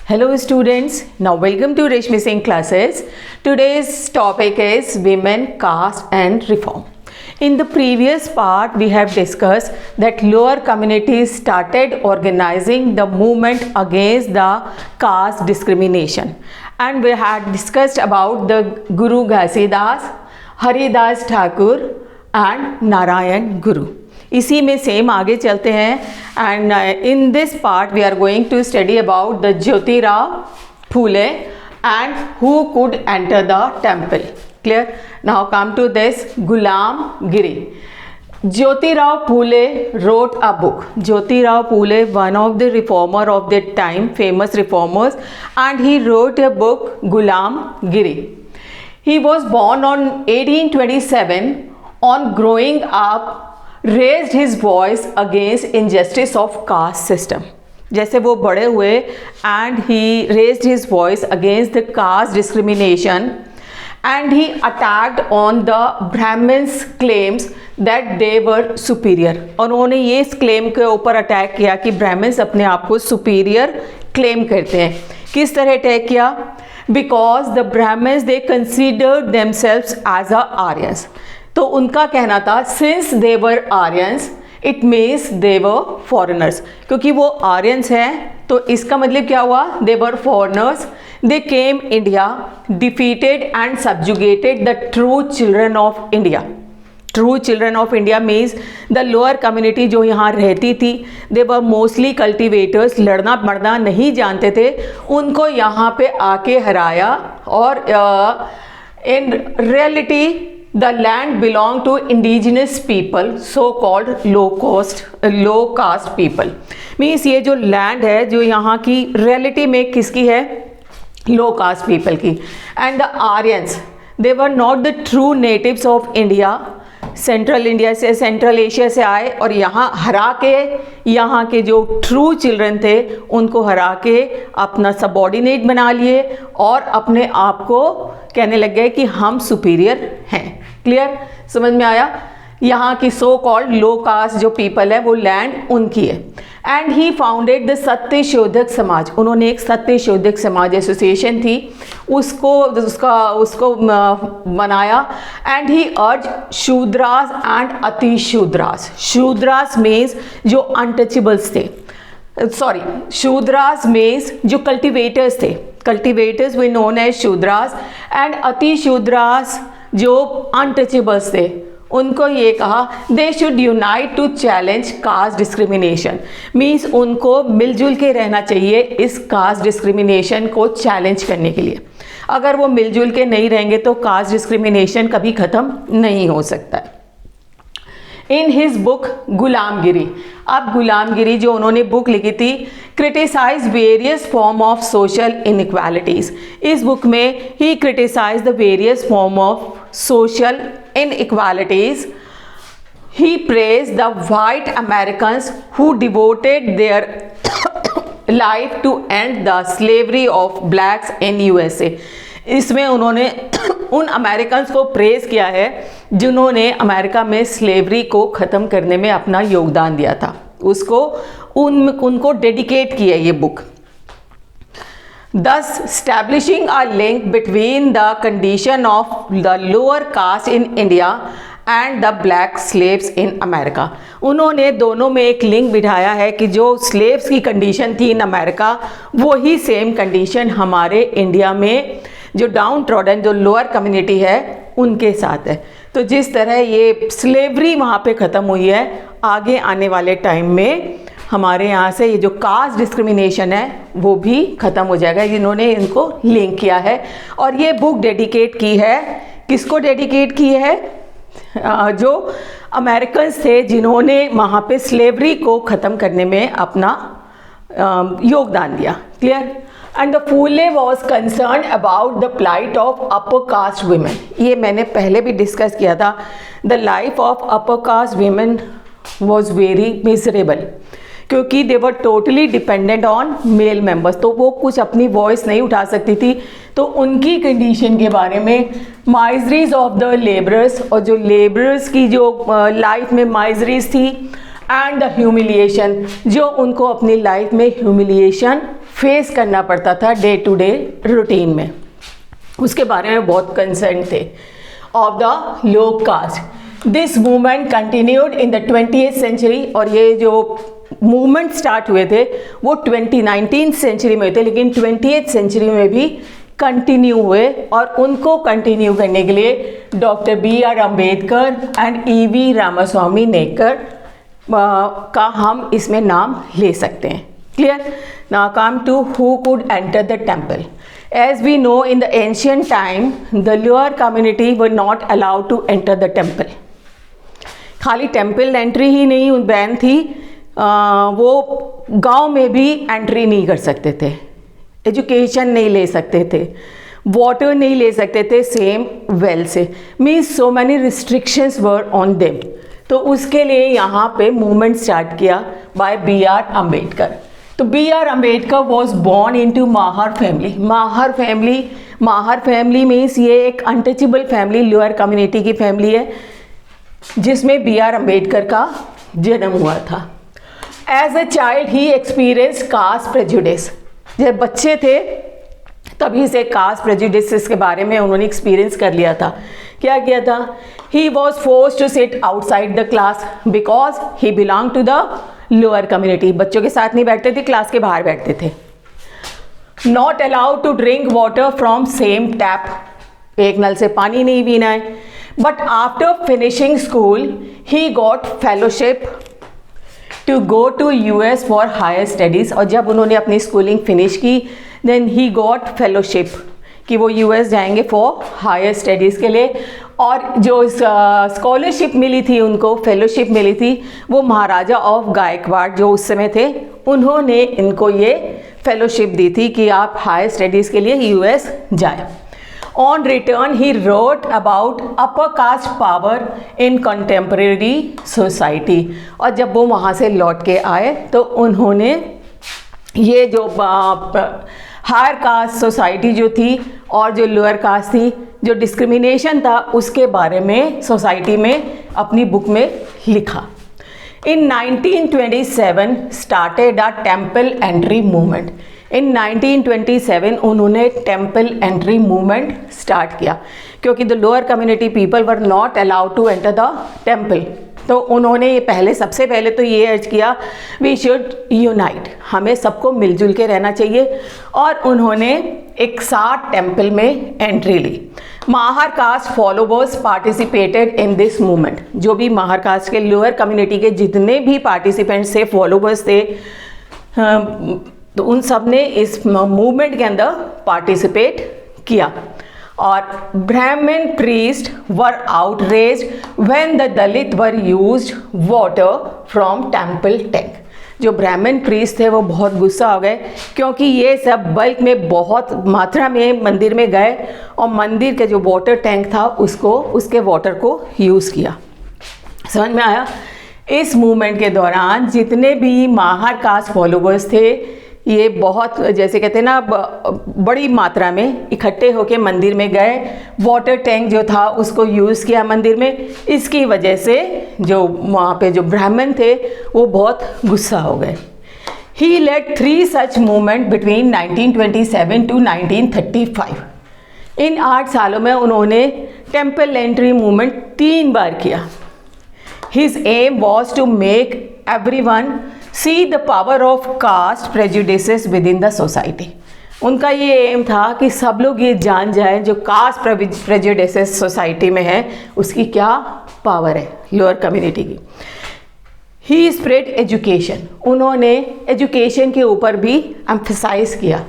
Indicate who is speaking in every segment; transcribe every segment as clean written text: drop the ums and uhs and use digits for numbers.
Speaker 1: Hello students, now welcome to Reshmi Singh classes. Today's topic is women, caste and reform. In the previous part we have discussed that lower communities started organizing the movement against the caste discrimination, and we had discussed about the Guru Ghasidas, Haridas Thakur and Narayan Guru. इसी में same आगे चलते हैं and in this part we are going to study about the Jyotirao Phule and who could enter the temple. Clear. Now come to this Gulamgiri. Jyotirao Phule wrote a book. Jyotirao Phule, one of the reformer of that time, famous reformers, and he wrote a book Gulamgiri. He was born on 1827. On growing up, raised his voice against injustice of caste system. जैसे वो बड़े हुए and he raised his voice against the caste discrimination and he attacked on the Brahmins claims that they were superior. और उन्होंने ये इस claim के ऊपर अटैक किया कि Brahmins अपने आप को superior claim करते हैं. किस तरह अटैक किया? Because the Brahmins they considered themselves as a Aryans. तो उनका कहना था since they were Aryans it means they were foreigners. क्योंकि वो आर्यंस हैं तो इसका मतलब क्या हुआ? They were foreigners. They came India, defeated and subjugated the true children of India. True children of India means the lower community जो यहाँ रहती थी, दे वर मोस्टली कल्टिवेटर्स, लड़ना मरना नहीं जानते थे, उनको यहाँ पे आके हराया. और in reality the land belonged to indigenous people, so called low caste people. Means ये जो लैंड है जो यहाँ की रियलिटी में किसकी है? लो कास्ट पीपल की. And the Aryans they were not the true natives of India. Central India से, सेंट्रल एशिया से आए और यहाँ हरा के यहाँ के जो ट्रू चिल्ड्रन थे उनको हरा के अपना सबऑर्डिनेट बना लिए और अपने आप को कहने लग गए कि हम सुपीरियर हैं. क्लियर. समझ में आया? यहाँ की सो कॉल्ड लो कास्ट जो पीपल है वो लैंड उनकी है. And he founded the Satyashodhak Samaj. उन्होंने एक सत्यशोधक समाज एसोसिएशन थी उसको बनाया. एंड ही अर्ज शूद्रास एंड अति शूद्रास. शूद्रास मीन्स जो अनटचेबल्स थे, सॉरी शूद्रास मीन्स जो कल्टिवेटर्स थे. Cultivators were known as Shudras and Ati Shudras जो अनटचेबल्स थे. उनको ये कहा they should unite to challenge caste discrimination. Means उनको मिलजुल के रहना चाहिए इस कास्ट डिस्क्रिमिनेशन को चैलेंज करने के लिए. अगर वो मिलजुल के नहीं रहेंगे तो कास्ट डिस्क्रिमिनेशन कभी ख़त्म नहीं हो सकता है. इन हिज बुक गुलामगिरी. अब गुलामगिरी जो उन्होंने बुक लिखी थी, criticise various form of social inequalities. इस बुक में ही criticise the various form of social inequalities. He praised the white Americans who devoted their life to end the slavery of blacks in USA. इसमें उन्होंने उन Americans को praise किया है जिन्होंने अमेरिका में स्लेवरी को ख़त्म करने में अपना योगदान दिया था. उनको डेडिकेट किया ये book. Thus establishing a link between the condition of the lower caste in India and the black slaves in America. उन्होंने दोनों में एक लिंक बिठाया है कि जो स्लेव्स की कंडीशन थी इन अमेरिका वही सेम कंडीशन हमारे इंडिया में जो डाउन ट्रॉडन जो लोअर कम्युनिटी है उनके साथ है. तो जिस तरह ये स्लेवरी वहाँ पे ख़त्म हुई है, आगे आने वाले टाइम में हमारे यहाँ से ये जो कास्ट डिस्क्रिमिनेशन है वो भी ख़त्म हो जाएगा. जिन्होंने इनको लिंक किया है और ये बुक डेडिकेट की है, किसको डेडिकेट की है? जो अमेरिकन्स थे जिन्होंने वहाँ पे स्लेवरी को ख़त्म करने में अपना योगदान दिया. Clear. And the Phule was concern about the plight of upper caste women. ये मैंने पहले भी डिस्कस किया था. The life of upper caste women was very miserable क्योंकि they were totally dependent on male members. तो वो कुछ अपनी वॉइस नहीं उठा सकती थी. तो उनकी कंडीशन के बारे में माइजरीज ऑफ द लेबरर्स, और जो लेबरर्स की जो लाइफ में माइजरीज थी एंड द ह्यूमिलिएशन, जो उनको अपनी लाइफ में ह्यूमिलिएशन फेस करना पड़ता था डे टू डे रूटीन में, उसके बारे में बहुत कंसर्न थे। Of the low caste, this movement continued in the 20th century, और ये जो मूवमेंट स्टार्ट हुए थे वो 19th सेंचुरी में हुए थे, लेकिन 20th सेंचुरी में भी कंटिन्यू हुए, और उनको कंटिन्यू करने के लिए doctor B.R. Ambedkar and E.V. Ramaswamy Naicker का हम इसमें नाम ले सकते हैं। Clear? Now come to who could enter the temple. As we know, in the ancient time, the lower community were not allowed to enter the temple. खाली टेम्पल एंट्री ही नहीं ban थी, वो गांव में भी एंट्री नहीं कर सकते थे, एजुकेशन नहीं ले सकते थे, वाटर नहीं ले सकते थे सेम वेल से, means so many restrictions were on them. तो उसके लिए यहाँ पे मूवमेंट स्टार्ट किया बाय B.R. अम्बेडकर। तो B.R. Ambedkar was born into Mahar family. Mahar family means ये एक अनटचेबल फैमिली, लोअर कम्युनिटी की फैमिली है, जिसमें B.R. अम्बेडकर का जन्म हुआ था। एज अ चाइल्ड ही एक्सपीरियंस कास्ट प्रेजुडिस। जब बच्चे थे तभी से कास्ट प्रेजुडिस के बारे में उन्होंने एक्सपीरियंस कर लिया था। क्या किया था? He was forced to sit outside the class because he belong to the lower community. बच्चों के साथ नहीं बैठते थे, क्लास के बाहर बैठते थे। Not allowed to drink water from same tap, एक नल से पानी नहीं पीना है। But after finishing school he got fellowship to go to US for higher studies, और जब उन्होंने अपनी स्कूलिंग फिनिश की देन ही गॉट फेलोशिप कि वो US जाएंगे फॉर हायर स्टडीज़ के लिए। और जो स्कॉलरशिप मिली थी उनको, फेलोशिप मिली थी, वो महाराजा ऑफ गायकवाड़ जो उस समय थे, उन्होंने इनको ये फेलोशिप दी थी कि आप हायर स्टडीज़ के लिए US जाएं। On return he wrote about upper caste power in contemporary society, और जब वो वहाँ से लौट के आए तो उन्होंने ये जो हायर कास्ट सोसाइटी जो थी और जो लोअर कास्ट थी, जो डिस्क्रिमिनेशन था, उसके बारे में सोसाइटी में अपनी बुक में लिखा। In 1927 started a temple entry movement. In 1927 उन्होंने टेम्पल एंट्री मूवमेंट स्टार्ट किया, क्योंकि the lower community people were not allowed to enter the temple. तो उन्होंने ये सबसे पहले तो ये अर्ज किया वी शुड यूनाइट, हमें सबको मिलजुल के रहना चाहिए, और उन्होंने एक 60 टेम्पल में एंट्री ली। Mahar caste followers participated in this movement. जो भी माहर कास्ट के लोअर कम्युनिटी के जितने भी पार्टिसिपेंट्स थे, फॉलोवर्स थे, तो उन सब ने इस मूवमेंट के अंदर पार्टिसिपेट किया। और ब्राह्मण priest were outraged when the Dalit were used water from temple tank. जो ब्राह्मण प्रीस्ट थे वो बहुत गुस्सा हो गए, क्योंकि ये सब बल्क में बहुत मात्रा में मंदिर में गए और मंदिर के जो वाटर टैंक था उसके वाटर को यूज़ किया। समझ में आया? इस मूवमेंट के दौरान जितने भी माहर कास्ट फॉलोवर्स थे, ये बहुत, जैसे कहते हैं ना, बड़ी मात्रा में इकट्ठे होके मंदिर में गए, वाटर टैंक जो था उसको यूज़ किया मंदिर में। इसकी वजह से जो वहाँ पे जो ब्राह्मण थे वो बहुत गुस्सा हो गए। He led 3 such movement between 1927 to 1935। इन 8 सालों में उन्होंने टेम्पल एंट्री मूवमेंट 3 बार किया। His aim was to make everyone see the power of caste prejudices within the society. उनका ये एम था कि सब लोग ये जान जाएं जो कास्ट प्रेजुडिसेस सोसाइटी में है उसकी क्या पावर है लोअर कम्युनिटी की। ही स्प्रेड एजुकेशन। उन्होंने एजुकेशन के ऊपर भी एम्फसाइज किया।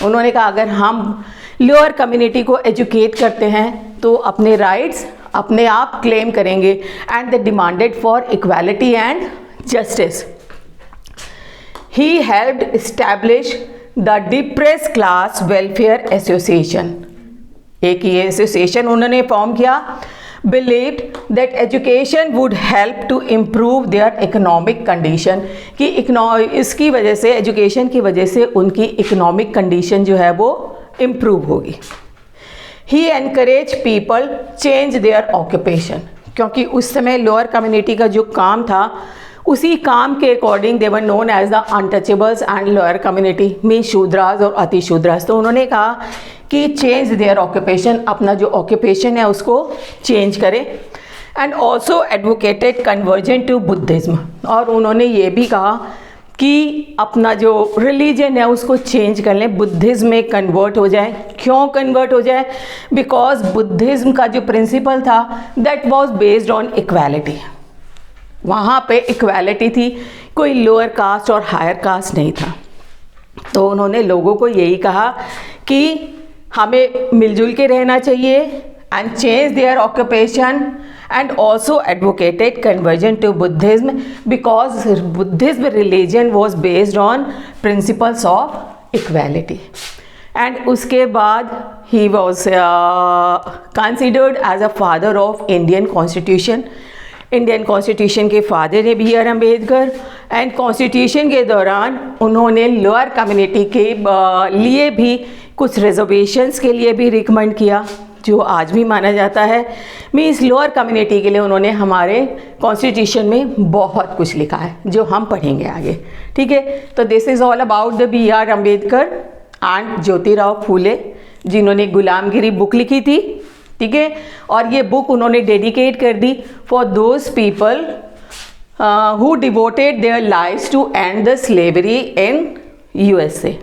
Speaker 1: उन्होंने कहा अगर हम लोअर कम्युनिटी को एजुकेट करते हैं तो अपने राइट्स अपने आप क्लेम करेंगे। And they demanded for equality and justice. He helped establish the depressed class welfare association। एक ये एसोसिएशन उन्होंने फॉर्म किया। Believed that education would help to improve their economic condition, कि इसकी वजह से, एजुकेशन की वजह से उनकी इकोनॉमिक कंडीशन जो है वो इम्प्रूव होगी। He encouraged people change their occupation, क्योंकि उस समय लोअर कम्युनिटी का जो काम था उसी काम के according they were known as the untouchables and lower community mean Shudras और अति शूद्रास। तो उन्होंने कहा कि चेंज देयर ऑक्यूपेशन, अपना जो ऑक्यूपेशन है उसको चेंज करें। And also advocated conversion to Buddhism, और उन्होंने ये भी कहा कि अपना जो रिलीजन है उसको चेंज कर लें, बुद्धिज़्म में कन्वर्ट हो जाए। क्यों कन्वर्ट हो जाए? बिकॉज बुद्धिज़्म का जो प्रिंसिपल था that was based on equality, वहाँ पे इक्वालिटी थी, कोई लोअर कास्ट और हायर कास्ट नहीं था। तो उन्होंने लोगों को यही कहा कि हमें मिलजुल के रहना चाहिए and change their occupation, and also advocated conversion to Buddhism because Buddhism religion was based on principles of equality. And उसके बाद he was considered as a father of Indian Constitution. Indian constitution के father है B R Ambedkar. And constitution के दौरान उन्होंने lower community के लिए भी कुछ रिजर्वेशंस के लिए भी रिकमेंड किया, जो आज भी माना जाता है। मीन्स लोअर कम्युनिटी के लिए उन्होंने हमारे कॉन्स्टिट्यूशन में बहुत कुछ लिखा है जो हम पढ़ेंगे आगे, ठीक है। तो this is all about the B R Ambedkar and Jyotirao Phule, जिन्होंने गुलामगिरी बुक लिखी थी, ठीक है। और ये बुक उन्होंने डेडिकेट कर दी for those people who devoted their lives to end the slavery in USA.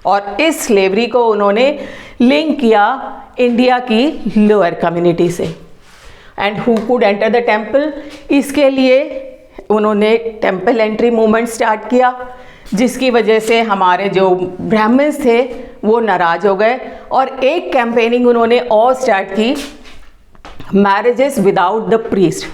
Speaker 1: और इस स्लेवरी को उन्होंने लिंक किया इंडिया की लोअर कम्युनिटी से। And who could enter the temple, इसके लिए उन्होंने टेम्पल एंट्री मूवमेंट स्टार्ट किया, जिसकी वजह से हमारे जो ब्राह्मण्स थे वो नाराज़ हो गए। और एक कैंपेनिंग उन्होंने और स्टार्ट की, मैरिजेस विदाउट द प्रीस्ट,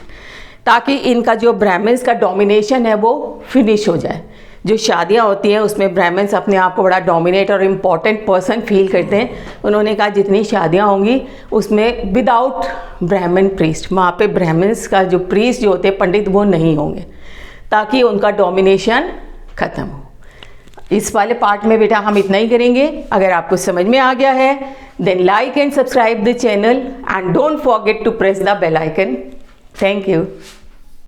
Speaker 1: ताकि इनका जो ब्राह्मण्स का डोमिनेशन है वो फिनिश हो जाए। जो शादियाँ होती हैं उसमें ब्राह्मण्स अपने आप को बड़ा डोमिनेट और इम्पॉर्टेंट पर्सन फील करते हैं। उन्होंने कहा जितनी शादियाँ होंगी उसमें विदाउट ब्राह्मण प्रीस्ट, वहाँ पे ब्राह्मण्स का जो प्रीस्ट जो होते हैं पंडित वो नहीं होंगे, ताकि उनका डोमिनेशन ख़त्म हो। इस वाले पार्ट में बेटा हम इतना ही करेंगे। अगर आपको समझ में आ गया है then like and subscribe the channel and don't forget to press the bell icon. Thank you.